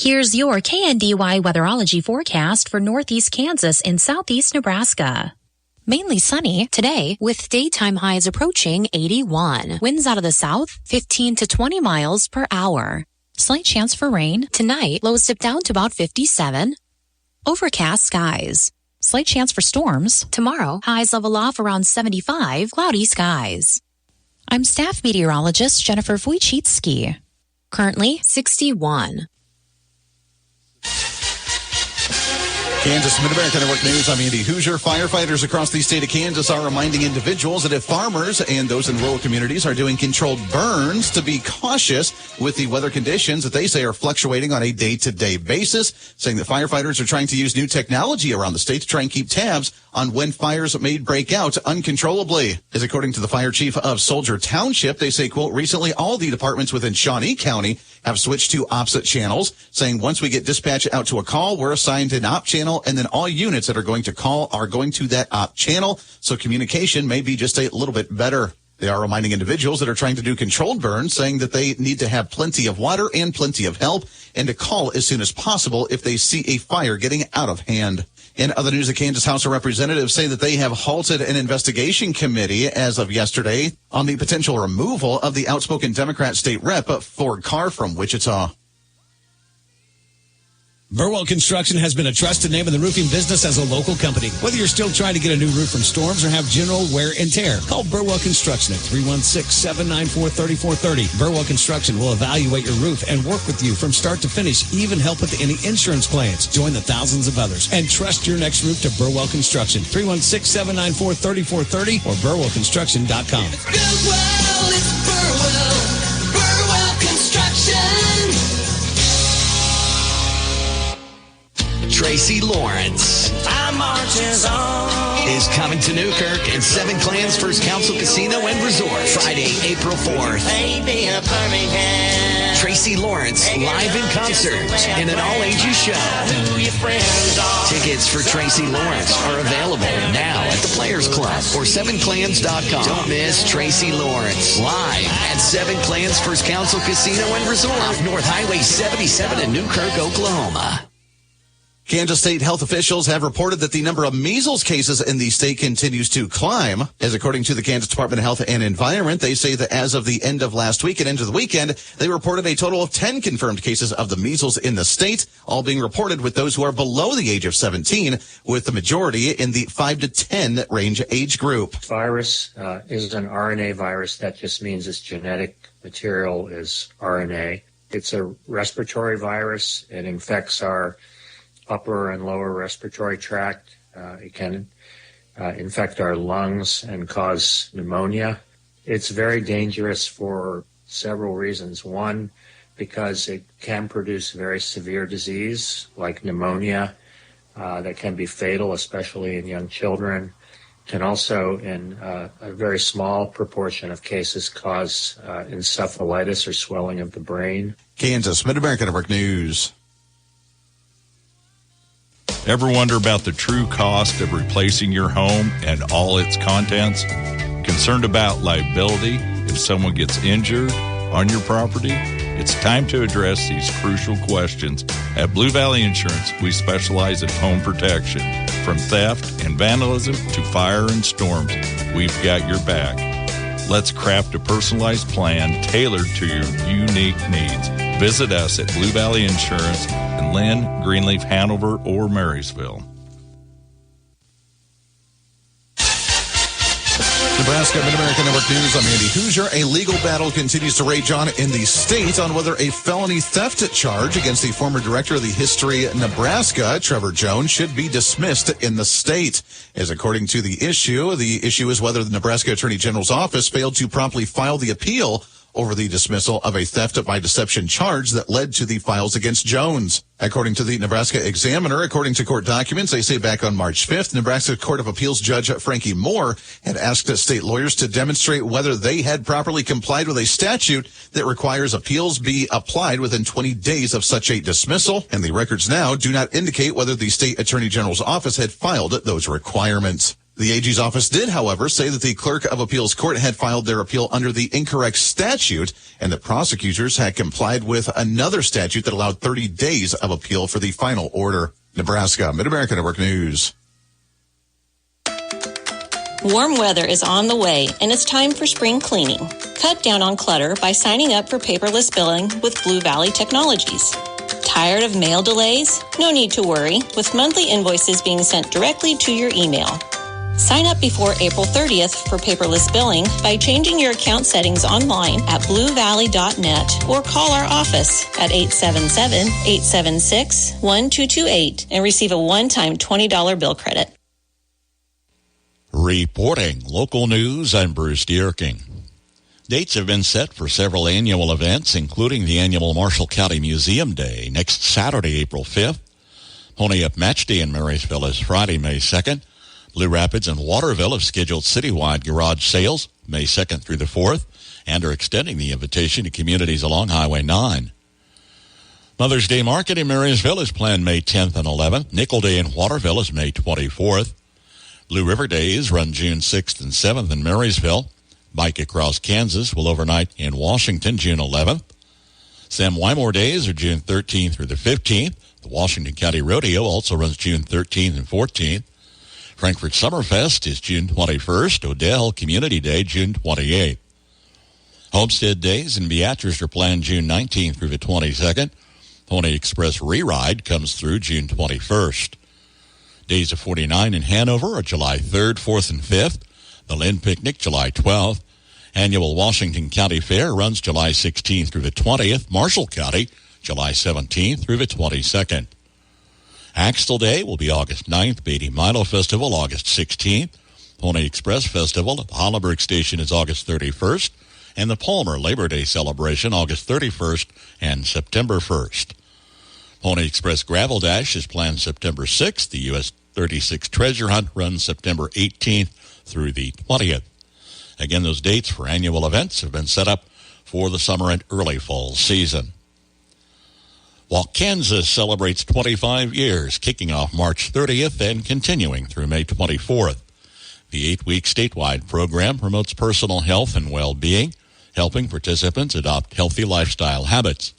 Here's your KNDY weatherology forecast for northeast Kansas and southeast Nebraska. Mainly sunny today with daytime highs approaching 81. Winds out of the south 15 to 20 miles per hour. Slight chance for rain. Tonight, lows dip down to about 57. Overcast skies. Slight chance for storms. Tomorrow, highs level off around 75. Cloudy skies. I'm staff meteorologist Jennifer Wojcicki. Currently 61. Kansas Mid-America Network News. I'm Andy Hoosier. Firefighters across the state of Kansas are reminding individuals that if farmers and those in rural communities are doing controlled burns, to be cautious with the weather conditions that they say are fluctuating on a day-to-day basis, saying that firefighters are trying to use new technology around the state to try and keep tabs on when fires may break out uncontrollably. As according to the fire chief of Soldier Township, they say, quote, recently all the departments within Shawnee County have switched to opposite channels, saying once we get dispatch out to a call, we're assigned an op channel, and then all units that are going to call are going to that op channel, so communication may be just a little bit better. They are reminding individuals that are trying to do controlled burns, saying that they need to have plenty of water and plenty of help, and to call as soon as possible if they see a fire getting out of hand. In other news, the Kansas House of Representatives say that they have halted an investigation committee as of yesterday on the potential removal of the outspoken Democrat state rep, Ford Carr, from Wichita. Burwell Construction has been a trusted name in the roofing business as a local company. Whether you're still trying to get a new roof from storms or have general wear and tear, call Burwell Construction at 316-794-3430. Burwell Construction will evaluate your roof and work with you from start to finish, even help with any insurance plans. Join the thousands of others and trust your next roof to Burwell Construction. 316-794-3430 or burwellconstruction.com. It's Burwell, it's Burwell. Burwell Construction. Tracy Lawrence is coming to Newkirk and Seven Clans First Council Casino and Resort Friday, April 4th. Tracy Lawrence live in concert in an all-ages show. Tickets for Tracy Lawrence are available now at the Players Club or 7clans.com. Don't miss Tracy Lawrence live at Seven Clans First Council Casino and Resort off North Highway 77 in Newkirk, Oklahoma. Kansas state health officials have reported that the number of measles cases in the state continues to climb. As according to the Kansas Department of Health and Environment, they say that as of the end of last week and into the weekend, they reported a total of 10 confirmed cases of the measles in the state, all being reported with those who are below the age of 17, with the majority in the 5 to 10 range age group. Virus is an RNA virus. That just means its genetic material is RNA. It's a respiratory virus. It infects our upper and lower respiratory tract. It can infect our lungs and cause pneumonia. It's very dangerous for several reasons. One, because it can produce very severe disease like pneumonia that can be fatal, especially in young children. Can also, in a very small proportion of cases, cause encephalitis or swelling of the brain. Kansas Mid-America Network News. Ever wonder about the true cost of replacing your home and all its contents? Concerned about liability if someone gets injured on your property? It's time to address these crucial questions. At Blue Valley Insurance, we specialize in home protection. From theft and vandalism to fire and storms, we've got your back. Let's craft a personalized plan tailored to your unique needs. Visit us at Blue Valley Insurance in Lynn, Greenleaf, Hanover, or Marysville. Nebraska Mid-America Network News. I'm Andy Hoosier. A legal battle continues to rage on in the state on whether a felony theft charge against the former director of the History Nebraska, Trevor Jones, should be dismissed in the state. As according to the issue is whether the Nebraska Attorney General's office failed to promptly file the appeal over the dismissal of a theft by deception charge that led to the files against Jones. According to the Nebraska Examiner, according to court documents, they say back on March 5th, Nebraska Court of Appeals Judge Frankie Moore had asked state lawyers to demonstrate whether they had properly complied with a statute that requires appeals be applied within 20 days of such a dismissal, and the records now do not indicate whether the state attorney general's office had filed those requirements. The AG's office did, however, say that the Clerk of Appeals Court had filed their appeal under the incorrect statute and that prosecutors had complied with another statute that allowed 30 days of appeal for the final order. Nebraska, Mid-America Network News. Warm weather is on the way, and it's time for spring cleaning. Cut down on clutter by signing up for paperless billing with Blue Valley Technologies. Tired of mail delays? No need to worry, with monthly invoices being sent directly to your email. Sign up before April 30th for paperless billing by changing your account settings online at bluevalley.net or call our office at 877-876-1228 and receive a one-time $20 bill credit. Reporting local news, I'm Bruce Dierking. Dates have been set for several annual events, including the annual Marshall County Museum Day next Saturday, April 5th. Pony Up Match Day in Marysville is Friday, May 2nd. Blue Rapids and Waterville have scheduled citywide garage sales May 2nd through the 4th and are extending the invitation to communities along Highway 9. Mother's Day Market in Marysville is planned May 10th and 11th. Nickel Day in Waterville is May 24th. Blue River Days run June 6th and 7th in Marysville. Bike Across Kansas will overnight in Washington June 11th. Sam Wymore Days are June 13th through the 15th. The Washington County Rodeo also runs June 13th and 14th. Frankfort Summerfest is June 21st. Odell Community Day, June 28th. Homestead Days in Beatrice are planned June 19th through the 22nd. Pony Express Reride comes through June 21st. Days of 49 in Hanover are July 3rd, 4th, and 5th. The Lynn Picnic, July 12th. Annual Washington County Fair runs July 16th through the 20th. Marshall County, July 17th through the 22nd. Axtell Day will be August 9th. Beatty Milo Festival, August 16th. Pony Express Festival at the Hollenberg Station is August 31st. And the Palmer Labor Day celebration, August 31st and September 1st. Pony Express Gravel Dash is planned September 6th. The U.S. 36 Treasure Hunt runs September 18th through the 20th. Again, those dates for annual events have been set up for the summer and early fall season. Walk Kansas celebrates 25 years, kicking off March 30th and continuing through May 24th. The 8-week statewide program promotes personal health and well-being, helping participants adopt healthy lifestyle habits.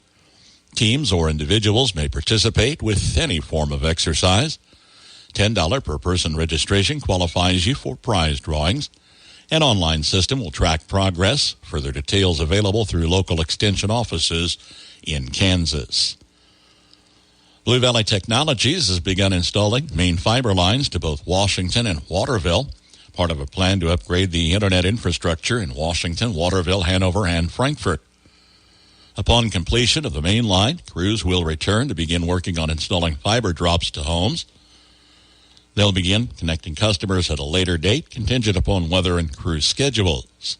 Teams or individuals may participate with any form of exercise. $10 per person registration qualifies you for prize drawings. An online system will track progress. Further details available through local extension offices in Kansas. Blue Valley Technologies has begun installing main fiber lines to both Washington and Waterville, part of a plan to upgrade the internet infrastructure in Washington, Waterville, Hanover, and Frankfort. Upon completion of the main line, crews will return to begin working on installing fiber drops to homes. They'll begin connecting customers at a later date, contingent upon weather and crew schedules.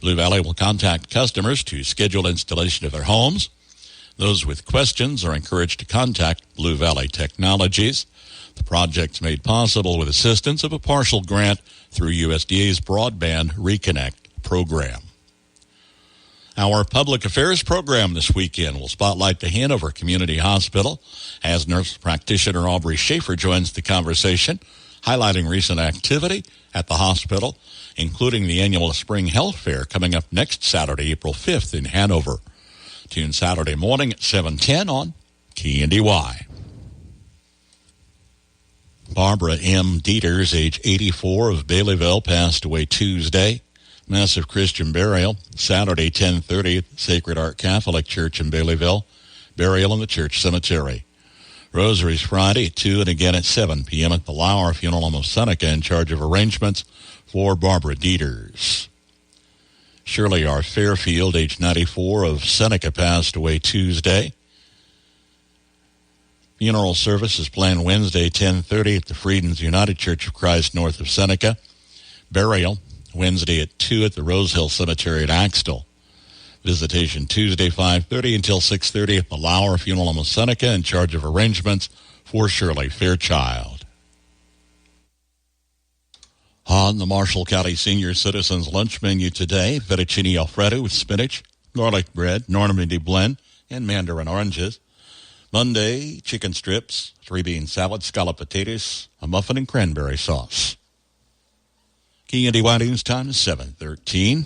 Blue Valley will contact customers to schedule installation of their homes. Those with questions are encouraged to contact Blue Valley Technologies. The project's made possible with assistance of a partial grant through USDA's Broadband Reconnect program. Our public affairs program this weekend will spotlight the Hanover Community Hospital as nurse practitioner Aubrey Schaefer joins the conversation, highlighting recent activity at the hospital, including the annual Spring Health Fair coming up next Saturday, April 5th in Hanover. Tune Saturday morning at 7:10 on KNDY. Barbara M. Dieters, age 84, of Baileyville, passed away Tuesday. Massive Christian burial, Saturday, 10:30 at Sacred Heart Catholic Church in Baileyville. Burial in the church cemetery. Rosaries Friday at 2 and again at 7 p.m. at the Lauer Funeral Home of Seneca, in charge of arrangements for Barbara Dieters. Shirley R. Fairfield, age 94, of Seneca, passed away Tuesday. Funeral service is planned Wednesday, 10:30 at the Friedens United Church of Christ north of Seneca. Burial Wednesday at 2 at the Rosehill Cemetery at Axtell. Visitation Tuesday, 5:30 until 6:30 at the Lauer Funeral Home of Seneca, in charge of arrangements for Shirley Fairchild. On the Marshall County Senior Citizens Lunch menu today, fettuccine alfredo with spinach, garlic bread, Normandy blend, and mandarin oranges. Monday, chicken strips, 3-bean salad, scalloped potatoes, a muffin, and cranberry sauce. KNDY News Time is 7:13.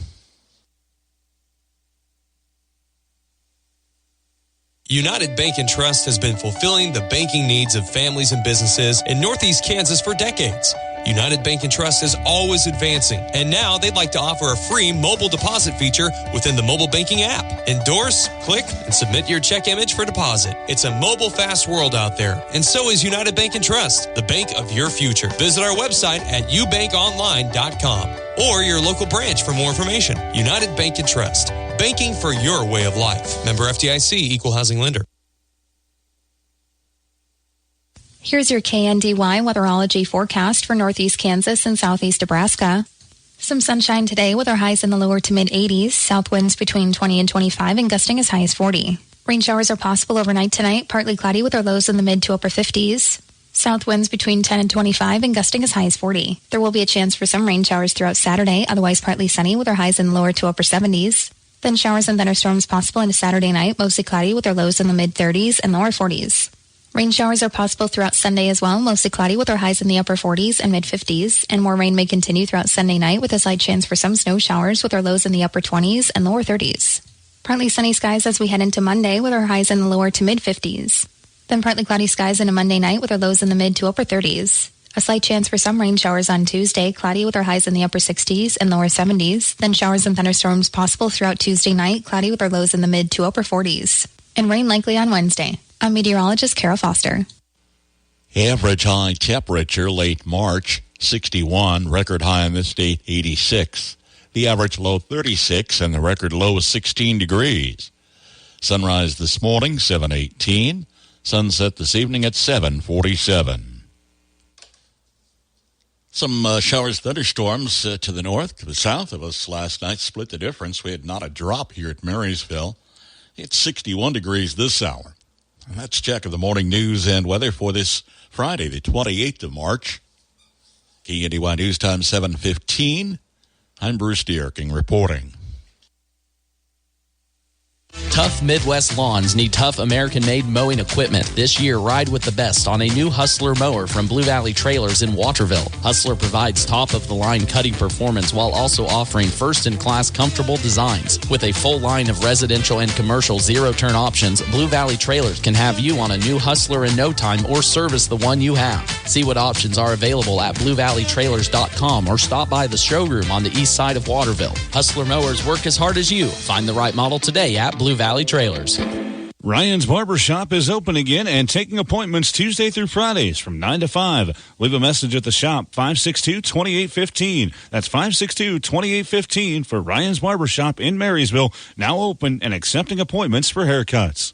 United Bank & Trust has been fulfilling the banking needs of families and businesses in Northeast Kansas for decades. United Bank & Trust is always advancing, and now they'd like to offer a free mobile deposit feature within the mobile banking app. Endorse, click, and submit your check image for deposit. It's a mobile fast world out there, and so is United Bank & Trust, the bank of your future. Visit our website at ubankonline.com or your local branch for more information. United Bank & Trust, banking for your way of life. Member FDIC, Equal Housing Lender. Here's your KNDY weatherology forecast for Northeast Kansas and Southeast Nebraska. Some sunshine today with our highs in the lower to mid-80s, south winds between 20 and 25 and gusting as high as 40. Rain showers are possible overnight tonight, partly cloudy with our lows in the mid to upper 50s. South winds between 10 and 25 and gusting as high as 40. There will be a chance for some rain showers throughout Saturday, otherwise partly sunny with our highs in the lower to upper 70s. Then showers and thunderstorms possible into Saturday night, mostly cloudy with our lows in the mid-30s and lower 40s. Rain showers are possible throughout Sunday as well, mostly cloudy with our highs in the upper 40s and mid-50s, and more rain may continue throughout Sunday night with a slight chance for some snow showers with our lows in the upper 20s and lower 30s. Partly sunny skies as we head into Monday with our highs in the lower to mid-50s. Then partly cloudy skies into Monday night with our lows in the mid to upper 30s. A slight chance for some rain showers on Tuesday, cloudy with our highs in the upper 60s and lower 70s. Then showers and thunderstorms possible throughout Tuesday night, cloudy with our lows in the mid to upper 40s. And rain likely on Wednesday. I'm meteorologist Carol Foster. Average high temperature late March, 61. Record high in this state, 86. The average low, 36, and the record low is 16 degrees. Sunrise this morning, 7:18. Sunset this evening at 7:47. Some showers, thunderstorms to the north, to the south of us last night. Split the difference. We had not a drop here at Marysville. It's 61 degrees this hour. That's check of the morning news and weather for this Friday, the 28th of March. KNDY News Time 7:15. I'm Bruce Dierking reporting. Tough Midwest lawns need tough American-made mowing equipment. This year, ride with the best on a new Hustler mower from Blue Valley Trailers in Waterville. Hustler provides top-of-the-line cutting performance while also offering first-in-class comfortable designs. With a full line of residential and commercial zero-turn options, Blue Valley Trailers can have you on a new Hustler in no time or service the one you have. See what options are available at BlueValleyTrailers.com or stop by the showroom on the east side of Waterville. Hustler mowers work as hard as you. Find the right model today at Blue Valley Trailers. Ryan's Barber Shop is open again and taking appointments Tuesday through Fridays from 9 to 5. Leave a message at the shop, 562-2815. That's 562-2815 for Ryan's Barber Shop in Marysville, now open and accepting appointments for haircuts.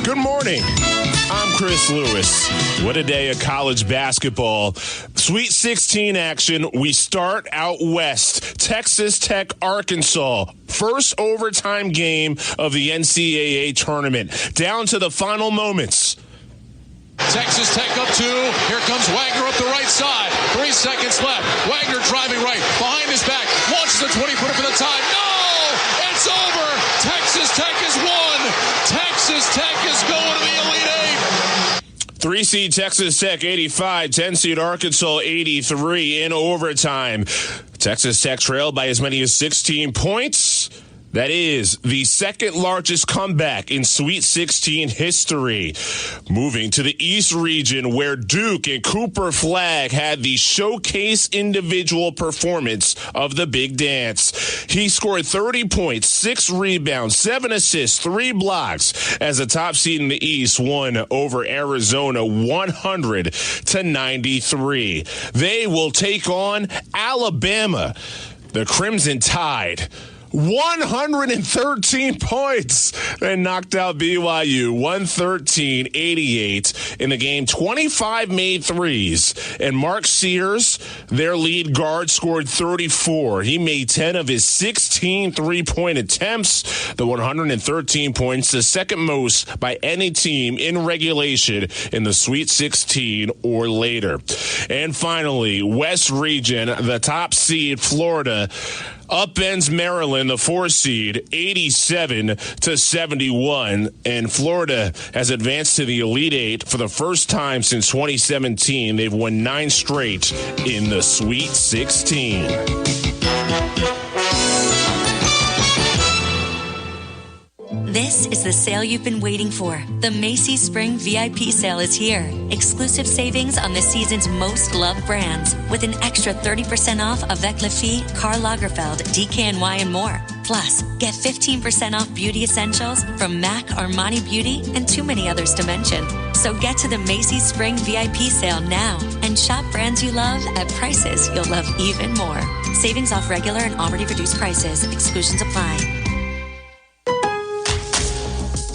Good morning. I'm Chris Lewis. What a day of college basketball. Sweet 16 action. We start out west. Texas Tech, Arkansas. First overtime game of the NCAA tournament. Down to the final moments. Texas Tech up 2. Here comes Wagner up the right side. 3 seconds left. Wagner driving right. Behind his back. Launches a 20-footer for the tie. No! It's over! Texas Tech has won! Texas Tech is going to the Elite Eight! 3-seed Texas Tech 85, 10-seed Arkansas 83 in overtime. Texas Tech trailed by as many as 16 points. That is the second largest comeback in Sweet 16 history. Moving to the East region where Duke and Cooper Flagg had the showcase individual performance of the big dance. He scored 30 points, 6 rebounds, 7 assists, 3 blocks as the top seed in the East won over Arizona 100-93. They will take on Alabama. The Crimson Tide. 113 points. They knocked out BYU 113-88 in the game. 25 made threes. And Mark Sears, their lead guard, scored 34. He made 10 of his 16 three-point attempts. The 113 points, the second most by any team in regulation in the Sweet 16 or later. And finally, West Region, the top seed, Florida. upends Maryland, the 4 seed, 87-71. And Florida has advanced to the Elite Eight for the first time since 2017. They've won 9 straight in the Sweet 16. This is the sale you've been waiting for. The Macy's Spring VIP sale is here. Exclusive savings on the season's most loved brands with an extra 30% off Avec Les Filles, Karl Lagerfeld, DKNY, and more. Plus, get 15% off beauty essentials from MAC, Armani Beauty, and too many others to mention. So get to the Macy's Spring VIP sale now and shop brands you love at prices you'll love even more. Savings off regular and already reduced prices. Exclusions apply.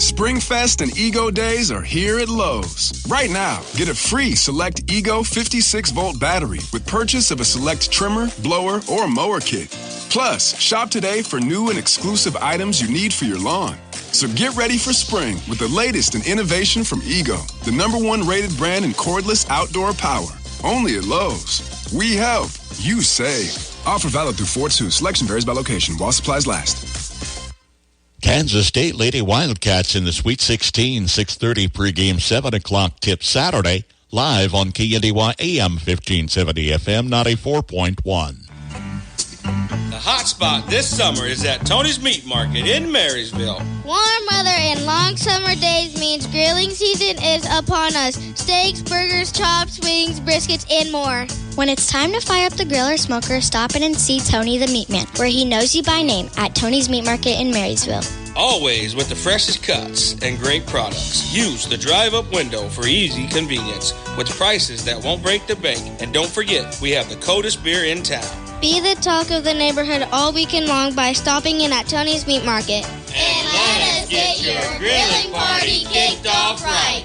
Springfest and Ego Days are here at Lowe's. Right now, get a free Select Ego 56-volt battery with purchase of a Select trimmer, blower, or mower kit. Plus, shop today for new and exclusive items you need for your lawn. So get ready for spring with the latest in innovation from Ego, the #1 rated brand in cordless outdoor power. Only at Lowe's. We help, you save. Offer valid through 4/2. Selection varies by location while supplies last. Kansas State Lady Wildcats in the Sweet 16, 6:30 pregame, 7 o'clock tip Saturday, live on KNDY AM 1570 FM 94.1. The hot spot this summer is at Tony's Meat Market in Marysville. Warm weather and long summer days means grilling season is upon us. Steaks, burgers, chops, wings, briskets, and more. When it's time to fire up the grill or smoker, stop in and see Tony the Meat Man, where he knows you by name at Tony's Meat Market in Marysville. Always with the freshest cuts and great products. Use the drive-up window for easy convenience with prices that won't break the bank. And don't forget, we have the coldest beer in town. Be the talk of the neighborhood all weekend long by stopping in at Tony's Meat Market. And let us get your grilling party kicked off right.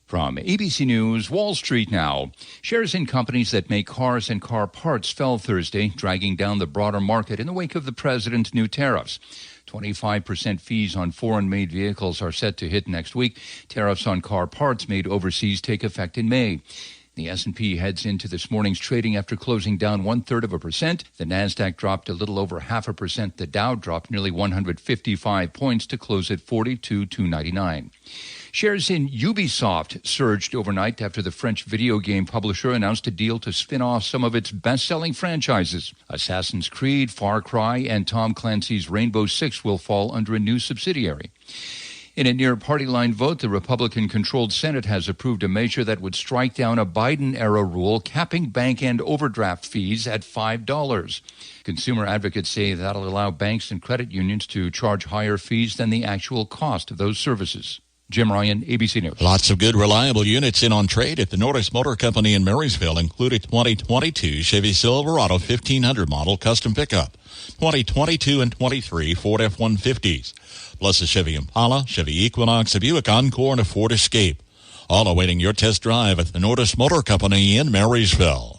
From ABC News, Wall Street now. Shares in companies that make cars and car parts fell Thursday, dragging down the broader market in the wake of the president's new tariffs. 25% fees on foreign-made vehicles are set to hit next week. Tariffs on car parts made overseas take effect in May. The S&P heads into this morning's trading after closing down 1/3%. The Nasdaq dropped a little over 0.5%. The Dow dropped nearly 155 points to close at 42,299. Shares in Ubisoft surged overnight after the French video game publisher announced a deal to spin off some of its best-selling franchises. Assassin's Creed, Far Cry, and Tom Clancy's Rainbow Six will fall under a new subsidiary. In a near-party-line vote, the Republican-controlled Senate has approved a measure that would strike down a Biden-era rule capping bank and overdraft fees at $5. Consumer advocates say that'll allow banks and credit unions to charge higher fees than the actual cost of those services. Jim Ryan, ABC News. Lots of good, reliable units in on trade at the Norris Motor Company in Marysville, including 2022 Chevy Silverado 1500 model custom pickup, 2022 and 23 Ford F-150s, plus a Chevy Impala, Chevy Equinox, a Buick Encore, and a Ford Escape. All awaiting your test drive at the Norris Motor Company in Marysville.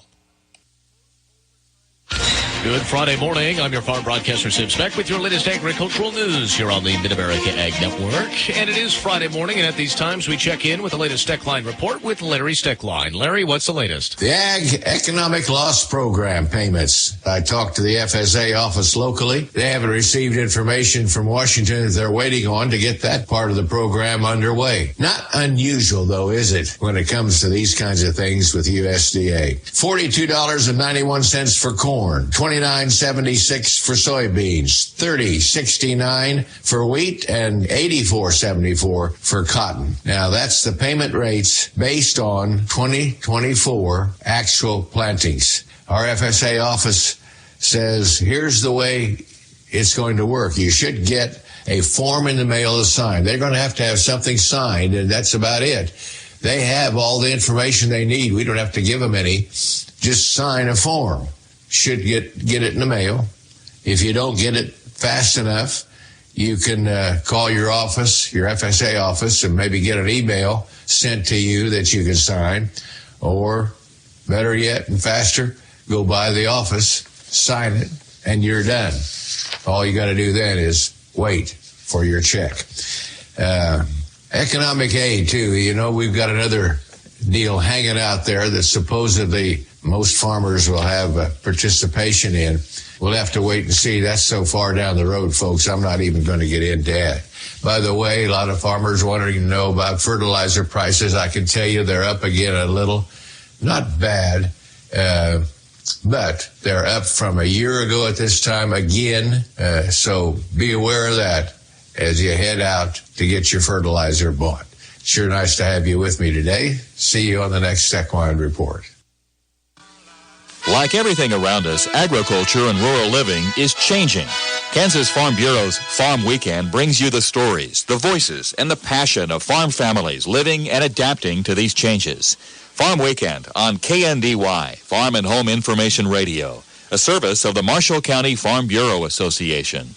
Good Friday morning. I'm your farm broadcaster, Sim Speck, with your latest agricultural news here on the Mid-America Ag Network. And it is Friday morning, and at these times we check in with the latest Steckline report with Larry Steckline. Larry, what's the latest? The Ag Economic Loss Program payments. I talked to the FSA office locally. They haven't received information from Washington that they're waiting on to get that part of the program underway. Not unusual, though, is it, when it comes to these kinds of things with USDA? $42.91 for corn, $29.76 for soybeans, $30.69 for wheat, and $84.74 for cotton. Now, that's the payment rates based on 2024 actual plantings. Our FSA office says, here's the way it's going to work. You should get a form in the mail to sign. They're going to have something signed, and that's about it. They have all the information they need. We don't have to give them any. Just sign a form. Should get it in the mail. If you don't get it fast enough, you can call your office, your FSA office, and maybe get an email sent to you that you can sign. Or, better yet and faster, go by the office, sign it, and you're done. All you got to do then is wait for your check. Economic aid, too. You know, we've got another deal hanging out there that's supposedly most farmers will have participation in. We'll have to wait and see. That's so far down the road, folks. I'm not even going to get into that. By the way, a lot of farmers wanting to know about fertilizer prices. I can tell you they're up again a little. Not bad, but they're up from a year ago at this time again. So be aware of that as you head out to get your fertilizer bought. Sure nice to have you with me today. See you on the next TechWine Report. Like everything around us, agriculture and rural living is changing. Kansas Farm Bureau's Farm Weekend brings you the stories, the voices, and the passion of farm families living and adapting to these changes. Farm Weekend on KNDY, Farm and Home Information Radio, a service of the Marshall County Farm Bureau Association.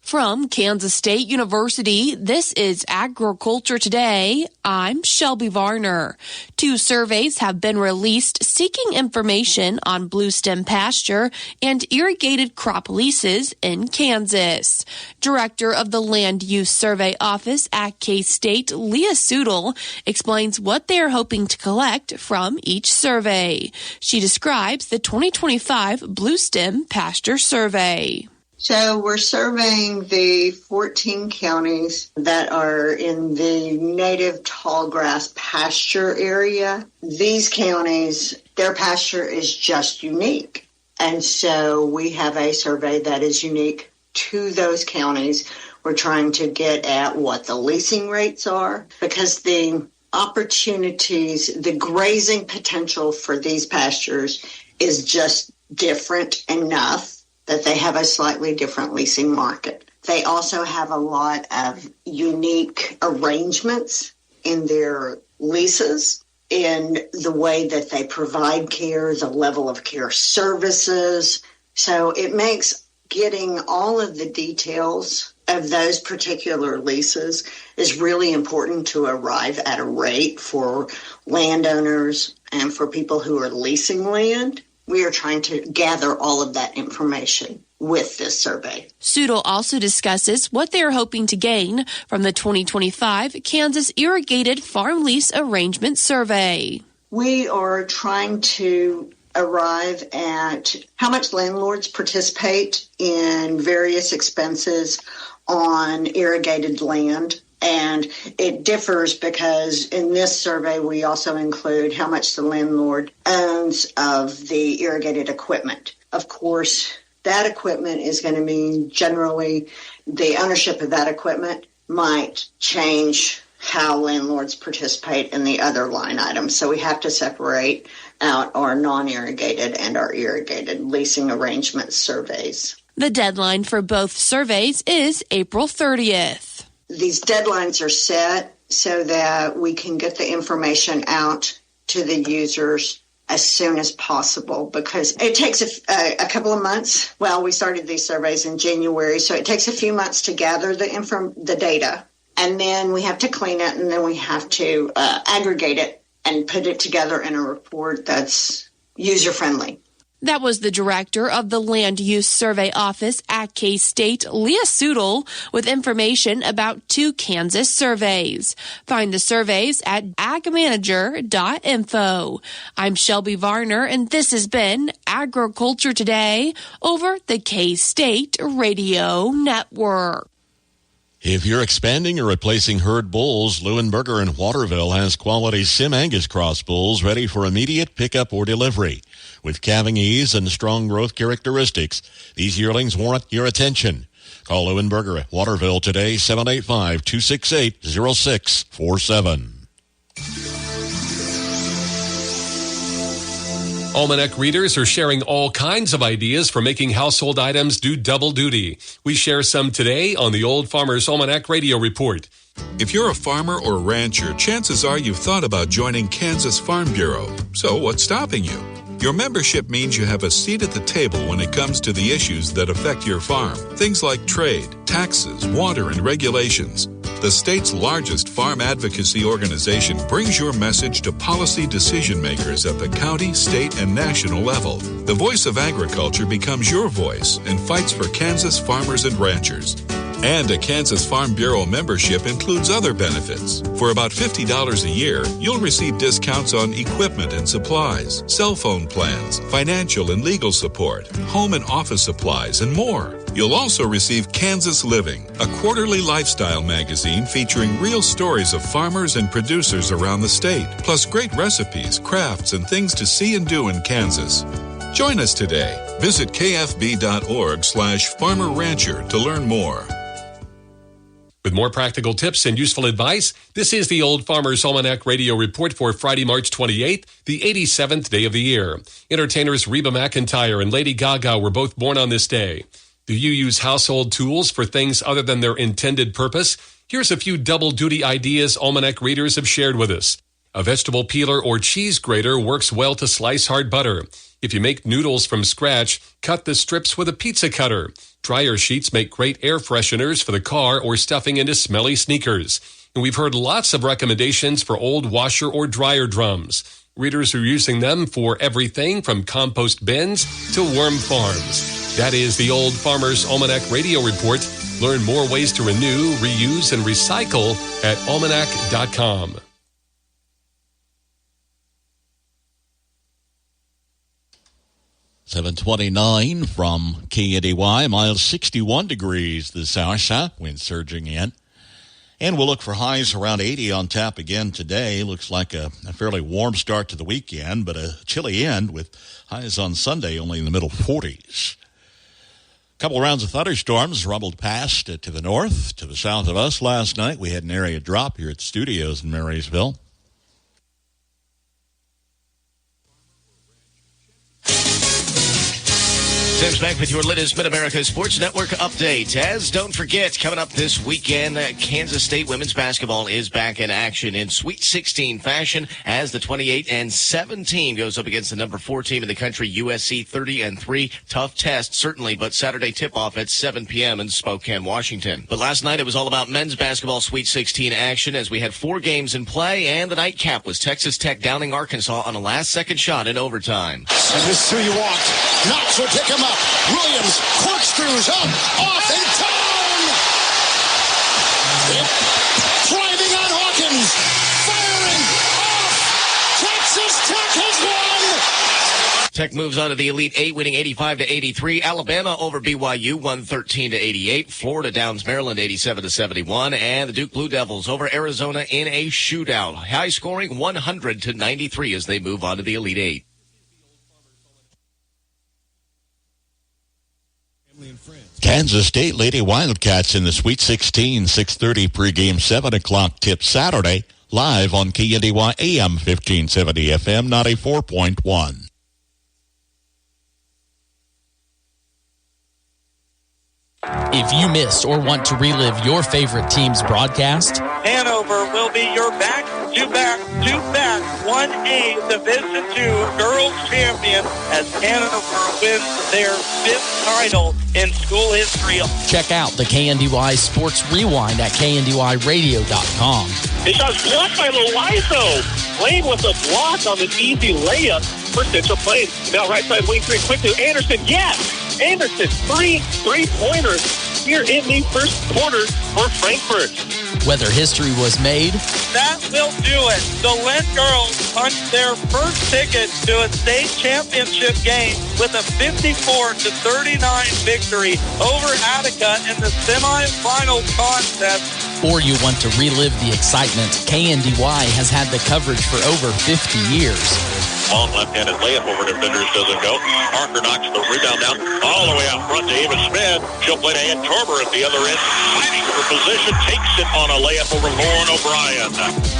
From Kansas State University, this is Agriculture Today. I'm Shelby Varner. 2 surveys have been released seeking information on bluestem pasture and irrigated crop leases in Kansas. Director of the Land Use Survey Office at K-State, Leah Sudel, explains what they are hoping to collect from each survey. She describes the 2025 Bluestem Pasture Survey. So we're surveying the 14 counties that are in the native tallgrass pasture area. These counties, their pasture is just unique. And so we have a survey that is unique to those counties. We're trying to get at what the leasing rates are, because the opportunities, the grazing potential for these pastures is just different enough that they have a slightly different leasing market. They also have a lot of unique arrangements in their leases, in the way that they provide care, the level of care services. So it makes getting all of the details of those particular leases is really important to arrive at a rate for landowners and for people who are leasing land. We are trying to gather all of that information with this survey. Sudel also discusses what they are hoping to gain from the 2025 Kansas Irrigated Farm Lease Arrangement Survey. We are trying to arrive at how much landlords participate in various expenses on irrigated land. And it differs because in this survey, we also include how much the landlord owns of the irrigated equipment. Of course, that equipment is going to mean generally the ownership of that equipment might change how landlords participate in the other line items. So we have to separate out our non-irrigated and our irrigated leasing arrangement surveys. The deadline for both surveys is April 30th. These deadlines are set so that we can get the information out to the users as soon as possible, because it takes a couple of months. Well, we started these surveys in January, so it takes a few months to gather the data, and then we have to clean it, and then we have to aggregate it and put it together in a report that's user-friendly. That was the director of the Land Use Survey Office at K-State, Leah Sudel, with information about 2 Kansas surveys. Find the surveys at agmanager.info. I'm Shelby Varner, and this has been Agriculture Today over the K-State Radio Network. If you're expanding or replacing herd bulls, Leuenberger in Waterville has quality Sim Angus cross bulls ready for immediate pickup or delivery. With calving ease and strong growth characteristics, these yearlings warrant your attention. Call Leuenberger at Waterville today, 785-268-0647. Almanac readers are sharing all kinds of ideas for making household items do double duty. We share some today on the Old Farmer's Almanac Radio Report. If you're a farmer or rancher, chances are you've thought about joining Kansas Farm Bureau. So what's stopping you? Your membership means you have a seat at the table when it comes to the issues that affect your farm. Things like trade, taxes, water, and regulations. The state's largest farm advocacy organization brings your message to policy decision makers at the county, state, and national level. The voice of agriculture becomes your voice and fights for Kansas farmers and ranchers. And a Kansas Farm Bureau membership includes other benefits. For about $50 a year, you'll receive discounts on equipment and supplies, cell phone plans, financial and legal support, home and office supplies, and more. You'll also receive Kansas Living, a quarterly lifestyle magazine featuring real stories of farmers and producers around the state, plus great recipes, crafts, and things to see and do in Kansas. Join us today. Visit kfb.org/farmerrancher to learn more. With more practical tips and useful advice, this is the Old Farmer's Almanac Radio Report for Friday, March 28th, the 87th day of the year. Entertainers Reba McEntire and Lady Gaga were both born on this day. Do you use household tools for things other than their intended purpose? Here's a few double-duty ideas Almanac readers have shared with us. A vegetable peeler or cheese grater works well to slice hard butter. If you make noodles from scratch, cut the strips with a pizza cutter. Dryer sheets make great air fresheners for the car or stuffing into smelly sneakers. And we've heard lots of recommendations for old washer or dryer drums. Readers are using them for everything from compost bins to worm farms. That is the Old Farmer's Almanac Radio Report. Learn more ways to renew, reuse, and recycle at almanac.com. .729 from KNDY, miles 61 degrees this hour. South wind surging in. And we'll look for highs around 80 on tap again today. Looks like a fairly warm start to the weekend, but a chilly end with highs on Sunday only in the middle 40s. A couple rounds of thunderstorms rumbled past to the north, to the south of us last night. We had an area drop here at the studios in Marysville. Tim's back with your latest Mid-America Sports Network update. As don't forget, coming up this weekend, Kansas State women's basketball is back in action in Sweet 16 fashion as the 28-7 team goes up against the number 4 team in the country, USC 30-3. Tough test, certainly, but Saturday tip-off at 7 p.m. in Spokane, Washington. But last night it was all about men's basketball Sweet 16 action as we had 4 games in play, and the nightcap was Texas Tech downing Arkansas on a last-second shot in overtime. And this is who you want. Knox will pick him up. Williams corkscrews up, off, and down! Driving on Hawkins, firing off! Texas Tech has won! Tech moves on to the Elite Eight, winning 85-83. Alabama over BYU, 113-88. Florida downs Maryland, 87-71. And the Duke Blue Devils over Arizona in a shootout. High scoring, 100-93 as they move on to the Elite Eight. Kansas State Lady Wildcats in the Sweet 16, 6:30 pregame, 7 o'clock tip Saturday, live on KNDY AM 1570 FM 94.1. If you missed or want to relive your favorite team's broadcast, Hanover will be your back-to-back 1A Division II girls champion as Hanover wins their 5th title in school history. check out the KNDY Sports Rewind at KNDYradio.com. His shot's blocked by Loizo. Lane with a block on an easy layup for Central Plains. Now right side wing 3 quick to Anderson. Yes! Anderson, 3 3-pointers here in the first quarter for Frankfurt. Whether history was made, that will do it. The Lent girls punched their first ticket to a state championship game with a 54-39 victory over Attica in the semifinal contest. Or you want to relive the excitement, KNDY has had the coverage for over 50 years. Long left-handed layup over defenders doesn't go. Parker knocks the rebound down all the way out front to Ava Smith. She'll play to Ann Torber at the other end. Fighting for position, takes it on a layup over Lauren O'Brien.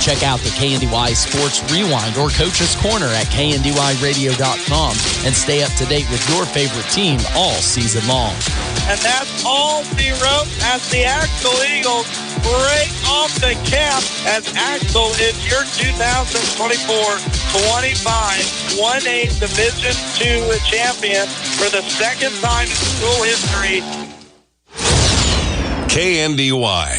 Check out the KNDY Sports Rewind or Coach's Corner at KNDYradio.com and stay up to date with your favorite team all season long. And that's all she wrote as the Axel Eagles break off the cap as Axel is your 2024-25 1A Division II champion for the second time in school history. KNDY.